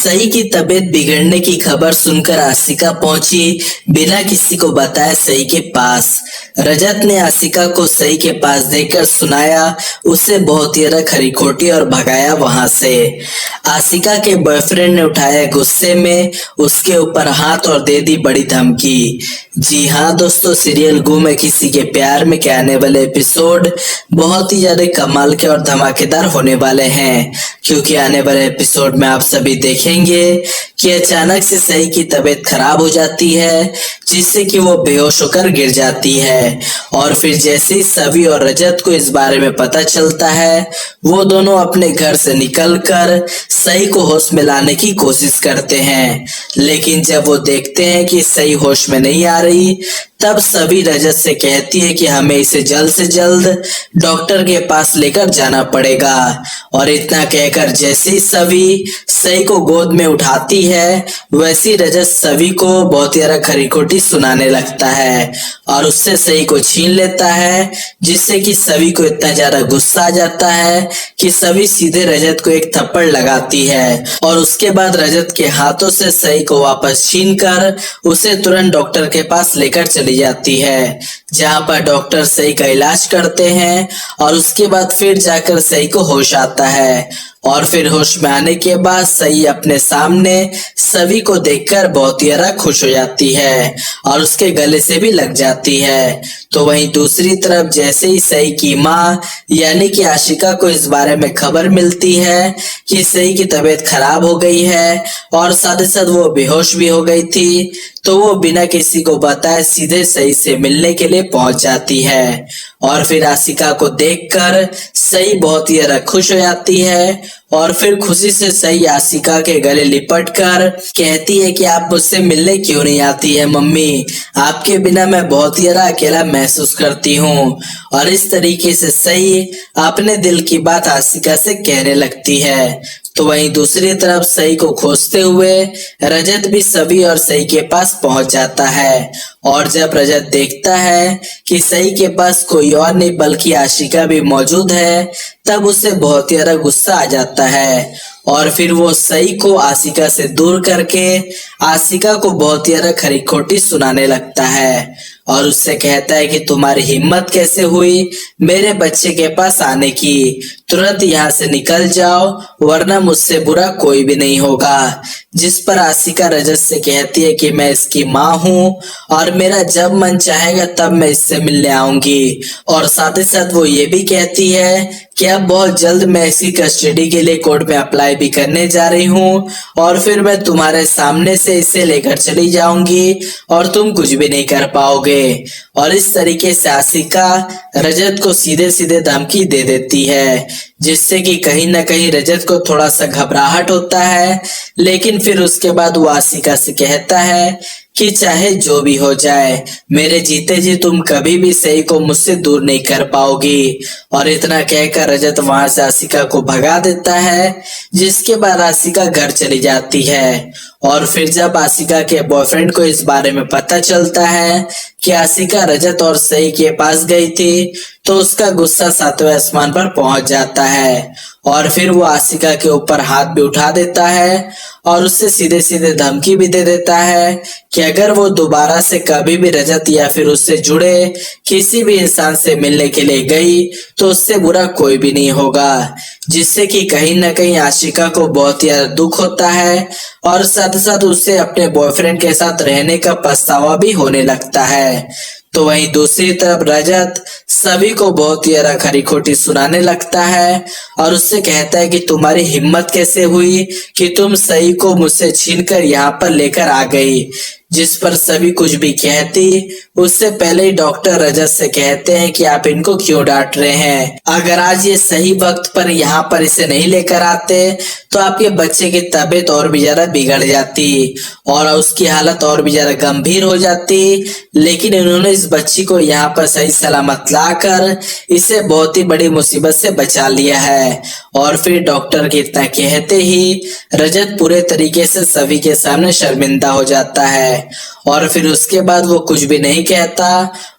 सई की तबीयत बिगड़ने की खबर सुनकर आशिका पहुंची। बिना किसी को बताए सई के पास। रजत ने आशिका को सई के पास देखकर सुनाया, उसे बहुत ही खरी खोटी और भगाया वहां से। आशिका के बॉयफ्रेंड ने उठाया गुस्से में उसके ऊपर हाथ और दे दी बड़ी धमकी। जी हाँ दोस्तों, सीरियल गुम है किसी के प्यार में के आने वाले एपिसोड बहुत ही ज्यादा कमाल के और धमाकेदार होने वाले हैं, क्योंकि आने वाले एपिसोड में आप सभी देखेंगे कि अचानक से सई की तबीयत खराब हो जाती है, जिससे कि वो बेहोश होकर गिर जाती है। और फिर जैसे ही सवी और रजत को इस बारे में पता चलता है, वो दोनों अपने घर से निकलकर सई को होश में लाने की कोशिश करते हैं। लेकिन जब वो देखते हैं कि सई होश में नहीं आ रही, तब सभी रजत से कहती है कि हमें इसे जल्द से जल्द डॉक्टर के पास लेकर जाना पड़ेगा। और इतना कहकर जैसे ही सभी सई को गोद में उठाती है, वैसे ही रजत सभी को बहुत ही खरी खोटी सुनाने लगता है और उससे सई को छीन लेता है, जिससे कि सभी को इतना ज्यादा गुस्सा आ जाता है कि सभी सीधे रजत को एक थप्पड़ लगाती है। और उसके बाद रजत के हाथों से सई को वापस छीनकर उसे तुरंत डॉक्टर के पास लेकर चली जाती है, जहां पर डॉक्टर सई का इलाज करते हैं और उसके बाद फिर जाकर सई को होश आता है। और फिर होश में आने के बाद सई अपने सामने सभी को देखकर बहुत ही खुश हो जाती है और उसके गले से भी लग जाती है। तो वहीं दूसरी तरफ जैसे ही सई की माँ यानी कि आशिका को इस बारे में खबर मिलती है कि सई की तबीयत खराब हो गई है और साथ ही साथ वो बेहोश भी हो गई थी, तो वो बिना किसी को बताए सीधे सई से मिलने के लिए पहुंच जाती है। और फिर आशिका को देखकर सई बहुत ही खुश हो जाती है और फिर खुशी से सई आशिका के गले लिपट कर कहती है कि आप मुझसे मिलने क्यों नहीं आती है मम्मी, आपके बिना मैं बहुत ही अकेला महसूस करती हूँ। और इस तरीके से सई अपने दिल की बात आशिका से कहने लगती है। तो वहीं दूसरी तरफ सई को खोजते हुए रजत भी सभी और सई के पास पहुंच जाता है। और जब रजत देखता है कि सई के पास कोई और नहीं बल्कि आशिका भी मौजूद है, तब उसे बहुत ही गुस्सा आ जाता है और फिर वो सई को आशिका से दूर करके आशिका को बहुत ही खरी खोटी सुनाने लगता है और उससे कहता है कि तुम्हारी हिम्मत कैसे हुई मेरे बच्चे के पास आने की, तुरंत यहाँ से निकल जाओ वरना मुझसे बुरा कोई भी नहीं होगा। जिस पर आशिका रजत से कहती है कि मैं इसकी माँ हूँ और मेरा जब मन चाहेगा तब मैं इससे मिलने आऊंगी। और साथ ही साथ वो ये भी कहती है कि अब बहुत जल्द मैं इसकी कस्टडी के लिए कोर्ट में अप्लाई भी करने जा रही हूँ और फिर मैं तुम्हारे सामने से इसे लेकर चली जाऊंगी और तुम कुछ भी नहीं कर पाओगे। और इस तरीके से आशिका रजत को सीधे सीधे धमकी दे देती है, जिससे कि कहीं ना कहीं रजत को थोड़ा सा घबराहट होता है। लेकिन फिर उसके बाद वो आशिका से कहता है कि चाहे जो भी हो जाए मेरे जीते जी तुम कभी भी सई को मुझसे दूर नहीं कर पाओगी। और इतना कहकर रजत वहां से आशिका को भगा देता है, जिसके बाद आशिका घर चली जाती है। और फिर जब आशिका के बॉयफ्रेंड को इस बारे में पता चलता है कि आशिका रजत और सई के पास गई थी, तो उसका गुस्सा सातवें आसमान पर पहुंच जाता है और फिर वो आशिका के ऊपर हाथ भी उठा देता है और उससे सीधे सीधे धमकी भी दे देता है कि अगर वो दोबारा से कभी भी रजत या फिर उससे जुड़े किसी भी इंसान से मिलने के लिए गई तो उससे बुरा कोई भी नहीं होगा। जिससे कि कहीं ना कहीं आशिका को बहुत ही दुख होता है और साथ साथ उससे अपने बॉयफ्रेंड के साथ रहने का पछतावा भी होने लगता है। तो वहीं दूसरी तरफ रजत सभी को बहुत ही खरी खोटी सुनाने लगता है और उससे कहता है कि तुम्हारी हिम्मत कैसे हुई कि तुम सई को मुझसे छीनकर यहाँ पर लेकर आ गई। जिस पर सभी कुछ भी कहती उससे पहले ही डॉक्टर रजत से कहते हैं कि आप इनको क्यों डांट रहे हैं, अगर आज ये सही वक्त पर यहाँ पर इसे नहीं लेकर आते तो आपके बच्चे की तबीयत और भी ज्यादा बिगड़ जाती और उसकी हालत और भी ज्यादा गंभीर हो जाती। लेकिन इन्होंने इस बच्ची को यहाँ पर सही सलामत लाकर इसे बहुत ही बड़ी मुसीबत से बचा लिया है। और फिर डॉक्टर के इतना कहते ही रजत पूरे तरीके से सभी के सामने शर्मिंदा हो जाता है और फिर उसके बाद वो कुछ भी नहीं कहता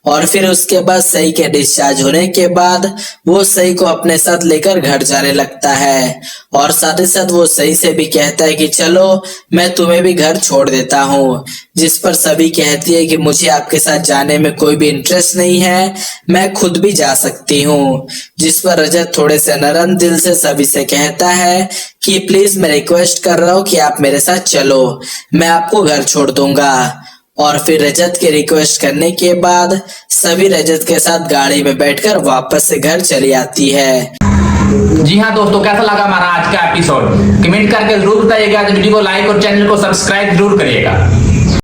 और फिर उसके बाद सई के डिस्चार्ज होने के बाद वो सई को अपने साथ लेकर घर जाने लगता है और साथ ही साथ वो सई से भी कहता है कि चलो मैं तुम्हें भी घर छोड़ देता हूँ। जिस पर सभी कहती है कि मुझे आपके साथ जाने में कोई भी इंटरेस्ट नहीं है, मैं खुद भी जा सकती हूँ। जिस पर रजत थोड़े से नरम दिल से सभी से कहता है कि प्लीज मैं रिक्वेस्ट कर रहा हूँ कि आप मेरे साथ चलो, मैं आपको घर छोड़ दूंगा। और फिर रजत के रिक्वेस्ट करने के बाद सभी रजत के साथ गाड़ी में बैठकर वापस से घर चली आती है। जी हाँ दोस्तों, कैसा लगा हमारा आज का एपिसोड कमेंट करके जरूर बताइएगा। वीडियो को लाइक और चैनल को सब्सक्राइब जरूर करिएगा।